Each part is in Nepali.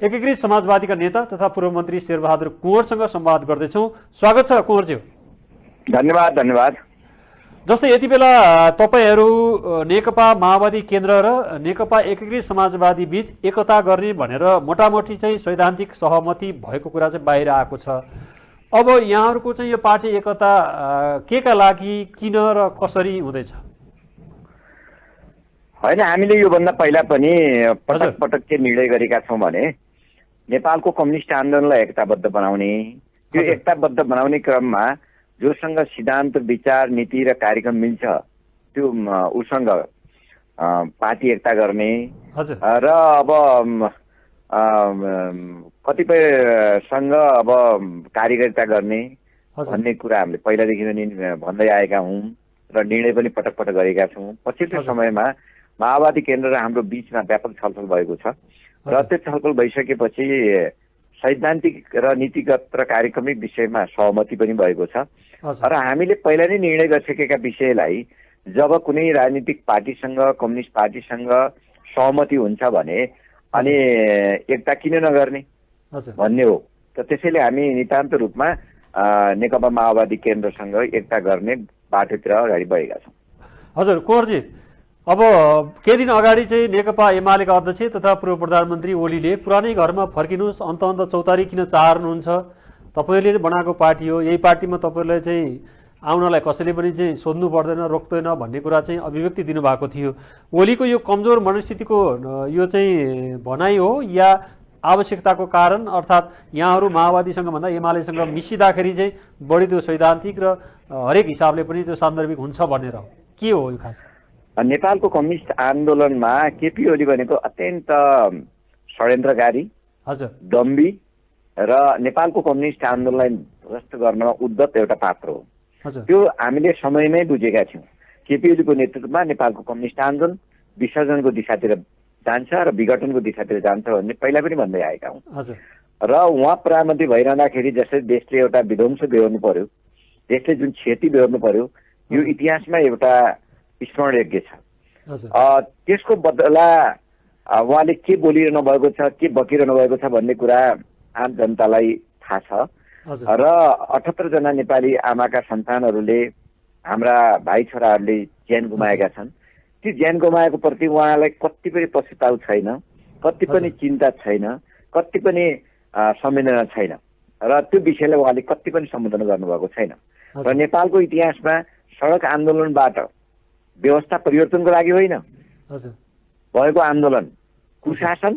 एकीकृत समाजवादीका नेता तथा पूर्व मन्त्री शेरबहादुर कुँवरसँग संवाद गर्दैछौँ। स्वागत छ कुँवरज्यू। धन्यवाद धन्यवाद। जस्तै यति बेला तपाईहरू नेकपा माओवादी केन्द्र र नेकपा एकीकृत समाजवादी बीच एकता गर्ने भनेर मोटामोटी चाहिँ सैद्धान्तिक सहमति भएको कुरा चाहिँ बाहिर आएको छ। अब यहाँहरूको चाहिँ यो पार्टी एकता केका लागि किन र कसरी हुँदैछ? होइन, हामीले योभन्दा पहिला पनि पटक पटक के निर्णय गरेका छौँ भने नेपालको कम्युनिस्ट आन्दोलनलाई एकताबद्ध बनाउने, त्यो एकताबद्ध बनाउने क्रममा जोसँग सिद्धान्त विचार नीति र कार्यक्रम मिल्छ त्यो उसँग पार्टी एकता गर्ने र अब कतिपयसँग अब कार्यकारिता गर्ने भन्ने कुरा हामीले पहिलादेखि पनि भन्दै आएका हौँ र निर्णय पनि पटक पटक गरेका छौँ। पछिल्लो समयमा माओवादी केन्द्र र हाम्रो बीचमा व्यापक छलफल भएको छ र त्यो छलफल भइसकेपछि सैद्धान्तिक र नीतिगत र कार्यक्रमिक विषयमा सहमति पनि भएको छ र हामीले पहिला नै निर्णय गरिसकेका विषयलाई जब कुनै राजनीतिक पार्टीसँग कम्युनिस्ट पार्टीसँग सहमति हुन्छ भने अनि एकता किन नगर्ने भन्ने हो। त त्यसैले हामी नितान्त रूपमा नेकपा माओवादी केन्द्रसँग एकता गर्ने बाटोतिर अगाडि बढेका छौँ। हजुर कुँवरजी, अब केही दिन अगाडि चाहिँ नेकपा एमालेका अध्यक्ष तथा पूर्व प्रधानमन्त्री ओलीले पुरानै घरमा फर्किनुहोस्, अन्त अन्त चौतारी किन चाहनुहुन्छ, तपाईँहरूले बनाएको पार्टी हो, यही पार्टीमा तपाईँहरूलाई चाहिँ आउनलाई कसैले पनि चाहिँ सोध्नु पर्दैन, रोक्दैन भन्ने कुरा चाहिँ अभिव्यक्ति दिनुभएको थियो। ओलीको यो कमजोर मनस्थितिको यो चाहिँ भनाइ हो या आवश्यकताको कारण, अर्थात् यहाँहरू माओवादीसँग भन्दा एमालेसँग मिसिँदाखेरि चाहिँ बढी त्यो सैद्धान्तिक र हरेक हिसाबले पनि त्यो सान्दर्भिक हुन्छ भनेर हो, के हो यो खास? नेपालको कम्युनिस्ट आन्दोलनमा केपी ओली भनेको अत्यन्त षड्यन्त्रकारी, दम्बी र नेपालको कम्युनिस्ट आन्दोलनलाई ध्वस्त गर्नमा उद्धत एउटा पात्र हो। त्यो हामीले समयमै बुझेका थियौँ। केपी ओलीको नेतृत्वमा नेपालको कम्युनिस्ट आन्दोलन विसर्जनको दिशातिर जान्छ र विघटनको दिशातिर जान्छ भन्ने पहिला पनि भन्दै आएका हौँ र उहाँ प्रधानमन्त्री भइरहँदाखेरि जसरी देशले एउटा विध्वंस बेहोर्नु पर्यो, देशले जुन क्षति बेहोर्नु पर्यो, यो इतिहासमा एउटा स्मरण योग्य छ। त्यसको बदला उहाँले के बोलिरहनु भएको छ, के बकिरहनु भएको छ भन्ने कुरा आम जनतालाई थाहा छ र 78 जना नेपाली आमाका सन्तानहरूले, हाम्रा भाइ छोराहरूले ज्यान गुमाएका छन्। त्यो ज्यान गुमाएको प्रति उहाँलाई कति पनि पछुताउ छैन, कति पनि चिन्ता छैन, कति पनि संवेदना छैन र त्यो विषयलाई उहाँले कति पनि सम्बोधन गर्नुभएको छैन। र नेपालको इतिहासमा सडक आन्दोलनबाट व्यवस्था परिवर्तनको लागि होइन, भएको आन्दोलन कुशासन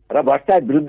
र भ्रष्टाचार विरुद्ध